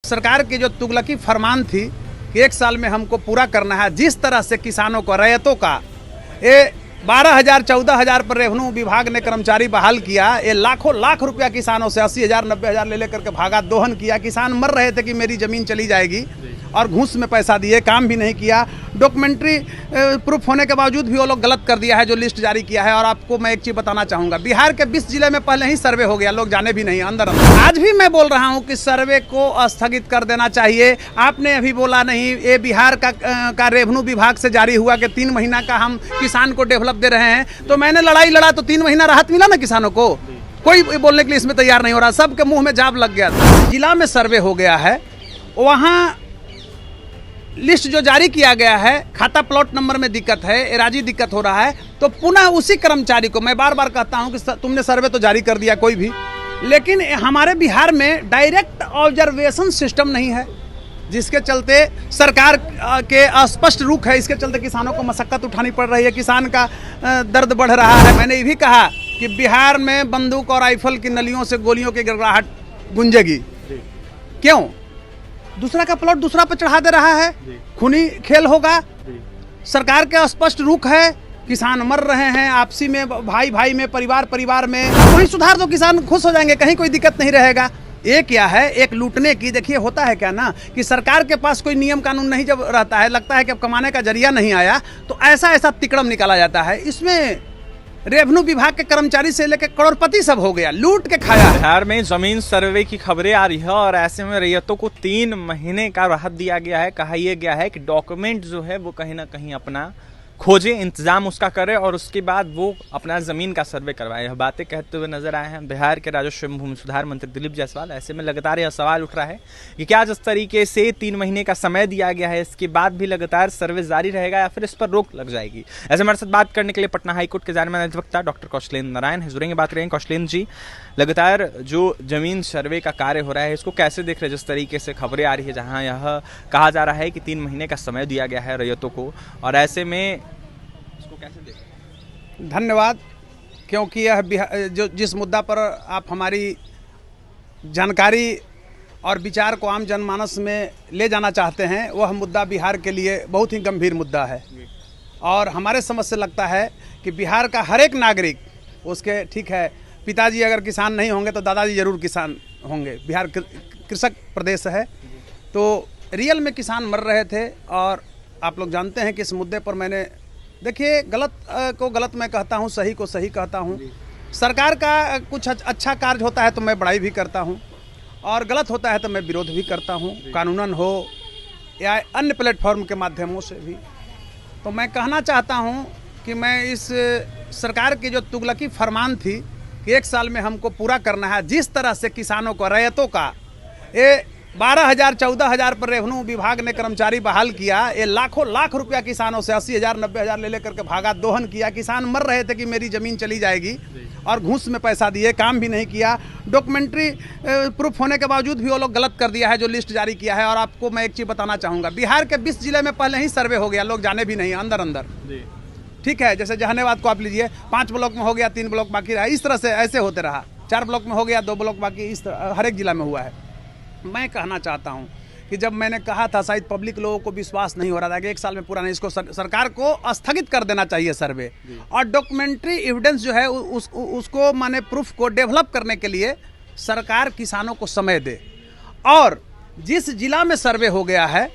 सरकार की जो तुगलकी फरमान थी कि 1 साल में हमको पूरा करना है, जिस तरह से किसानों को, रैयतों का ये 12,000 14,000 पर रेवेन्यू विभाग ने कर्मचारी बहाल किया, ये लाखों लाख रुपया किसानों से 80,000 90,000 ले लेकर के भागा दोहन किया। किसान मर रहे थे कि मेरी ज़मीन चली जाएगी और घूस में पैसा दिए, काम भी नहीं किया। डॉक्यूमेंट्री प्रूफ होने के बावजूद भी वो लोग गलत कर दिया है जो लिस्ट जारी किया है। और आपको मैं एक चीज़ बताना चाहूँगा, बिहार के 20 जिले में पहले ही सर्वे हो गया, लोग जाने भी नहीं अंदर। आज भी मैं बोल रहा हूँ कि सर्वे को स्थगित कर देना चाहिए। आपने अभी बोला नहीं, ये बिहार का रेवेन्यू विभाग से जारी हुआ कि 3 महीना का हम किसान को डेवलप दे रहे हैं, तो मैंने लड़ाई लड़ा तो 3 महीना राहत मिला ना किसानों को। कोई बोलने के लिए इसमें तैयार नहीं हो रहा, सबके मुंह में जाब लग गया था। जिला में सर्वे हो गया है, वहाँ लिस्ट जो जारी किया गया है, खाता प्लॉट नंबर में दिक्कत है, एराजी दिक्कत हो रहा है, तो पुनः उसी कर्मचारी को मैं बार बार कहता हूं कि तुमने सर्वे तो जारी कर दिया कोई भी, लेकिन हमारे बिहार में डायरेक्ट ऑब्जर्वेशन सिस्टम नहीं है, जिसके चलते सरकार के अस्पष्ट रुख है। इसके चलते किसानों को मशक्कत उठानी पड़ रही है, किसान का दर्द बढ़ रहा है। मैंने ये भी कहा कि बिहार में बंदूक और राइफल की नलियों से गोलियों की गिड़गिड़ाहट गूंजेगी। क्यों? दूसरा का प्लॉट दूसरा पर चढ़ा दे रहा है, खूनी खेल होगा। सरकार के स्पष्ट रुख है, किसान मर रहे हैं, आपसी में, भाई भाई में, परिवार परिवार में, वही सुधार दो, किसान खुश हो जाएंगे, कहीं कोई दिक्कत नहीं रहेगा। ये क्या है, एक लूटने की। देखिए होता है क्या ना कि सरकार के पास कोई नियम कानून नहीं जब रहता है, लगता है कि अब कमाने का जरिया नहीं आया, तो ऐसा ऐसा तिकड़म निकाला जाता है। इसमें रेवेन्यू विभाग के कर्मचारी से लेकर करोड़पति सब हो गया, लूट के खाया। बिहार में जमीन सर्वे की खबरें आ रही है और ऐसे में रैयतों को 3 महीने का राहत दिया गया है। कहा यह गया है कि डॉक्यूमेंट जो है वो कहीं ना कहीं अपना खोजे, इंतजाम उसका करे और उसके बाद वो अपना ज़मीन का सर्वे करवाए। यह बातें कहते हुए नजर आए हैं बिहार के राजस्व एवं भूमि सुधार मंत्री दिलीप जायसवाल। ऐसे में लगातार यह सवाल उठ रहा है कि क्या जिस तरीके से 3 महीने का समय दिया गया है, इसके बाद भी लगातार सर्वे जारी रहेगा या फिर इस पर रोक लग जाएगी। ऐसे हमारे साथ बात करने के लिए पटना हाईकोर्ट के जाने माने अधिवक्ता डॉक्टर कौशलेंद्र नारायण है, जुड़ेंगे, बात करेंगे। कौशलेंद्र जी, लगातार जो जमीन सर्वे का कार्य हो रहा है, इसको कैसे देख रहे हैं? जिस तरीके से खबरें आ रही है, जहाँ यह कहा जा रहा है कि 3 महीने का समय दिया गया है रैयतों को, और ऐसे में कैसे देखें? धन्यवाद, क्योंकि यह जो जिस मुद्दा पर आप हमारी जानकारी और विचार को आम जनमानस में ले जाना चाहते हैं, वह मुद्दा बिहार के लिए बहुत ही गंभीर मुद्दा है। और हमारे समझ से लगता है कि बिहार का हर एक नागरिक, उसके, ठीक है, पिताजी अगर किसान नहीं होंगे तो दादाजी जरूर किसान होंगे। बिहार कृषक प्रदेश है, तो रियल में किसान मर रहे थे। और आप लोग जानते हैं कि इस मुद्दे पर मैंने, देखिए, गलत को गलत मैं कहता हूँ, सही को सही कहता हूँ। सरकार का कुछ अच्छा कार्य होता है तो मैं बड़ाई भी करता हूँ, और गलत होता है तो मैं विरोध भी करता हूँ, कानूनन हो या अन्य प्लेटफॉर्म के माध्यमों से भी। तो मैं कहना चाहता हूँ कि मैं इस सरकार की जो तुगलकी फरमान थी कि 1 साल में हमको पूरा करना है, जिस तरह से किसानों को, रैयतों का ये 12,000 14,000 पर रेवेन्यू विभाग ने कर्मचारी बहाल किया, ये लाखों लाख रुपया किसानों से 80,000 90,000 ले लेकर के भागा दोहन किया। किसान मर रहे थे कि मेरी ज़मीन चली जाएगी और घूस में पैसा दिए, काम भी नहीं किया। डॉक्यूमेंट्री प्रूफ होने के बावजूद भी वो लोग गलत कर दिया है जो लिस्ट जारी किया है। और आपको मैं एक चीज़ बताना चाहूँगा, बिहार के 20 जिले में पहले ही सर्वे हो गया, लोग जाने भी नहीं अंदर। ठीक है, जैसे जहानाबाद को आप लीजिए, 5 ब्लॉक में हो गया, 3 ब्लॉक बाकी रहा, इस तरह से ऐसे होते रहा। 4 ब्लॉक में हो गया, 2 ब्लॉक बाकी, इस तरह हर एक जिला में हुआ है। मैं कहना चाहता हूं कि जब मैंने कहा था, शायद पब्लिक लोगों को विश्वास नहीं हो रहा था कि 1 साल में पूरा नहीं, इसको सरकार को स्थगित कर देना चाहिए सर्वे। और डॉक्यूमेंट्री एविडेंस जो है उसको, माने प्रूफ को डेवलप करने के लिए सरकार किसानों को समय दे। और जिस जिला में सर्वे हो गया है,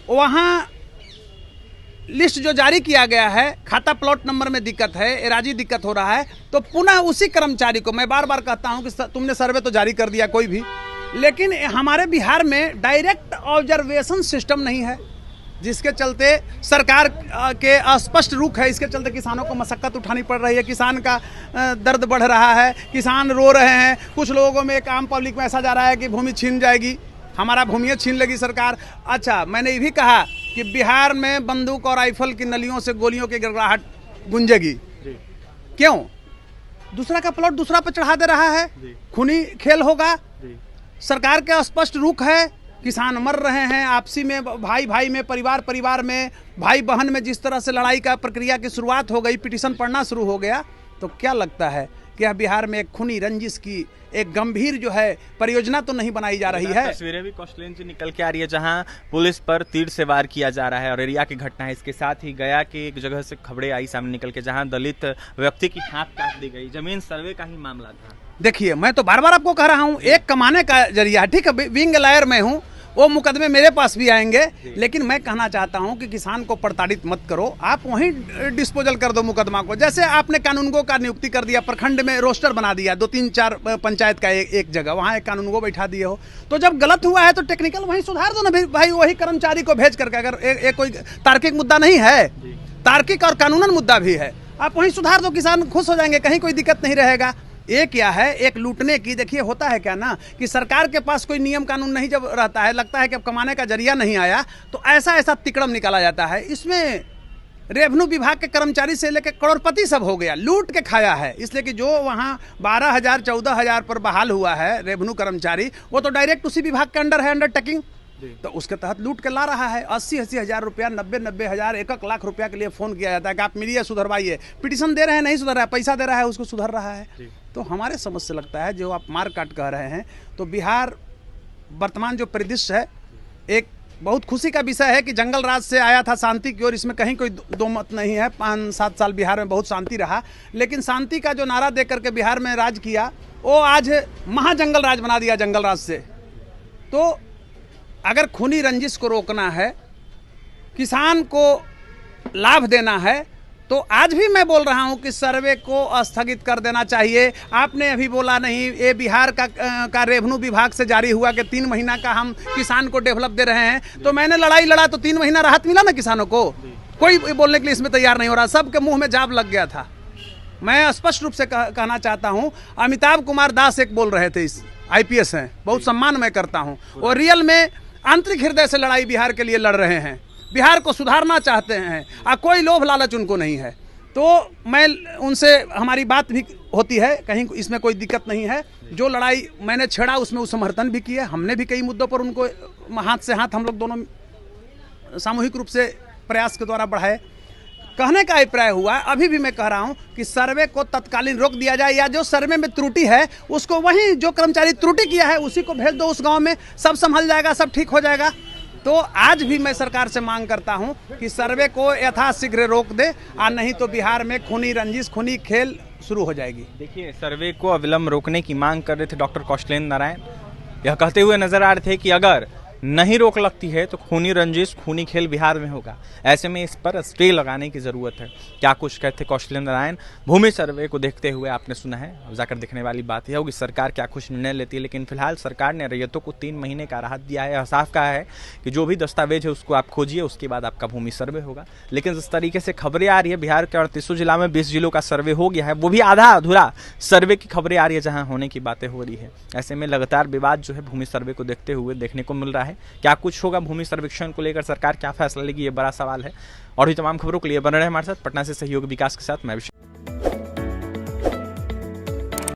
वहाँ लिस्ट जो जारी किया गया है, खाता प्लॉट नंबर में दिक्कत है, एराजी दिक्कत हो रहा है, तो पुनः उसी कर्मचारी को मैं बार बार कहता हूँ कि तुमने सर्वे तो जारी कर दिया कोई भी, लेकिन हमारे बिहार में डायरेक्ट ऑब्जर्वेशन सिस्टम नहीं है, जिसके चलते सरकार के अस्पष्ट रुख है। इसके चलते किसानों को मशक्कत उठानी पड़ रही है, किसान का दर्द बढ़ रहा है, किसान रो रहे हैं। कुछ लोगों में, एक आम पब्लिक में ऐसा जा रहा है कि भूमि छीन जाएगी, हमारा भूमि छीन लेगी सरकार। अच्छा, मैंने ये भी कहा कि बिहार में बंदूक और राइफल की नलियों से गोलियों की गिड़गिड़ाहट गूंजेगी। क्यों? दूसरा का प्लॉट दूसरा पर चढ़ा दे रहा है, खूनी खेल होगा। सरकार के स्पष्ट रुख है, किसान मर रहे हैं, आपसी में, भाई भाई में, परिवार परिवार में, भाई बहन में, जिस तरह से लड़ाई का प्रक्रिया की शुरुआत हो गई, पिटीशन पढ़ना शुरू हो गया, तो क्या लगता है कि यह बिहार में एक खूनी रंजिश की एक गंभीर जो है परियोजना तो नहीं बनाई जा रही है। तस्वीरें भी कौशलेंद्र जी निकल के आ रही है जहां पुलिस पर तीर से वार किया जा रहा है और एरिया की घटना है। इसके साथ ही गया की एक जगह से खबरें आई सामने निकल के जहां दलित व्यक्ति की हाथ काट दी गई। जमीन सर्वे का ही मामला था। देखिए, मैं तो बार बार आपको कह रहा हूँ, एक कमाने का जरिया, ठीक है, विंग लॉयर मैं हूँ, वो मुकदमे मेरे पास भी आएंगे, लेकिन मैं कहना चाहता हूं कि किसान को प्रताड़ित मत करो, आप वहीं डिस्पोजल कर दो मुकदमा को। जैसे आपने कानूनगो का नियुक्ति कर दिया, प्रखंड में रोस्टर बना दिया, 2-3-4 पंचायत का एक जगह, वहां एक कानूनगो बैठा दिए हो, तो जब गलत हुआ है तो टेक्निकल वहीं सुधार दो ना भाई, वही कर्मचारी को भेज करके। अगर एक कोई तार्किक मुद्दा नहीं है, तार्किक और कानूनन मुद्दा भी है, आप वहीं सुधार दो, किसान खुश हो जाएंगे, कहीं कोई दिक्कत नहीं रहेगा। ये क्या है, एक लूटने की, देखिए होता है क्या ना कि सरकार के पास कोई नियम कानून नहीं जब रहता है, लगता है कि अब कमाने का जरिया नहीं आया, तो ऐसा तिकड़म निकाला जाता है। इसमें रेवेन्यू विभाग के कर्मचारी से लेकर करोड़पति सब हो गया, लूट के खाया है। इसलिए कि जो वहाँ 12,000 14,000 पर बहाल हुआ है रेवेन्यू कर्मचारी, वो तो डायरेक्ट उसी विभाग के अंडर है, अंडरटेकिंग, तो उसके तहत लूट के ला रहा है। 80-80 हज़ार रुपया, 90-90 हज़ार, 1 लाख रुपया के लिए फ़ोन किया जाता है कि आप मिलिए, सुधरवाइए। पिटीशन दे रहे हैं, नहीं सुधर रहा है, पैसा दे रहा है, उसको सुधर रहा है। तो हमारे समझ से लगता है, जो आप मार काट कह रहे हैं, तो बिहार वर्तमान जो परिदृश्य है, एक बहुत खुशी का विषय है कि जंगल राज से आया था शांति की ओर, इसमें कहीं कोई दो मत नहीं है। 5-7 साल बिहार में बहुत शांति रहा, लेकिन शांति का जो नारा दे करके बिहार में राज किया, वो आज महाजंगल राज बना दिया जंगल राज से। तो अगर खूनी रंजिश को रोकना है, किसान को लाभ देना है, तो आज भी मैं बोल रहा हूं कि सर्वे को स्थगित कर देना चाहिए। आपने अभी बोला नहीं, ये बिहार का रेवेन्यू विभाग से जारी हुआ कि 3 महीना का हम किसान को डेवलप दे रहे हैं, तो मैंने लड़ाई लड़ा तो 3 महीना राहत मिला ना किसानों को। कोई बोलने के लिए इसमें तैयार नहीं हो रहा, सबके मुंह में जाब लग गया था। मैं स्पष्ट रूप से कहना चाहता हूं, अमिताभ कुमार दास एक बोल रहे थे, इस IPS हैं, बहुत सम्मान मैं करता हूं, और रियल में आंतरिक हृदय से लड़ाई बिहार के लिए लड़ रहे हैं, बिहार को सुधारना चाहते हैं, और कोई लोभ लालच उनको नहीं है। तो मैं उनसे, हमारी बात भी होती है, कहीं इसमें कोई दिक्कत नहीं है। जो लड़ाई मैंने छेड़ा उसमें वो समर्थन भी किया, हमने भी कई मुद्दों पर उनको हाथ से हाथ हम लोग दोनों सामूहिक रूप से प्रयास के द्वारा बढ़ाए। कहने का अभिप्राय हुआ, अभी भी मैं कह रहा हूं कि सर्वे को तत्कालीन रोक दिया जाए, या जो सर्वे में त्रुटि है उसको वहीं जो कर्मचारी त्रुटि किया है उसी को भेज दो उस गांव में, सब संभल जाएगा, सब ठीक हो जाएगा। तो आज भी मैं सरकार से मांग करता हूं कि सर्वे को यथाशीघ्र रोक दे, और नहीं तो बिहार में खूनी रंजिश, खूनी खेल शुरू हो जाएगी। देखिए, सर्वे को अविलंब रोकने की मांग कर रहे थे डॉक्टर कौशलेंद्र नारायण। यह कहते हुए नजर आ रहे थे कि अगर नहीं रोक लगती है तो खूनी रंजिश, खूनी खेल बिहार में होगा। ऐसे में इस पर स्टे लगाने की जरूरत है। क्या कुछ कहते कौशलेंद्र नारायण। भूमि सर्वे को देखते हुए आपने सुना है, अब जाकर देखने वाली बात यह होगी सरकार क्या कुछ निर्णय लेती है। लेकिन फिलहाल सरकार ने रैयतों को 3 महीने का राहत दिया है। साफ कहा है कि जो भी दस्तावेज है उसको आप खोजिए, उसके बाद आपका भूमि सर्वे होगा। लेकिन जिस तरीके से खबरें आ रही है, बिहार के 38 जिला में 20 जिलों का सर्वे हो गया है, वो भी आधा अधूरा सर्वे की खबरें आ रही है, जहाँ होने की बातें हो रही है। ऐसे में लगातार विवाद जो है भूमि सर्वे को देखते हुए देखने को मिल रहा है। क्या कुछ होगा भूमि सर्वेक्षण को लेकर, सरकार क्या फैसला लेगी, ये बड़ा सवाल है। और भी तमाम खबरों के लिए बने रहे हमारे साथ। पटना से सहयोग विकास के साथ मैं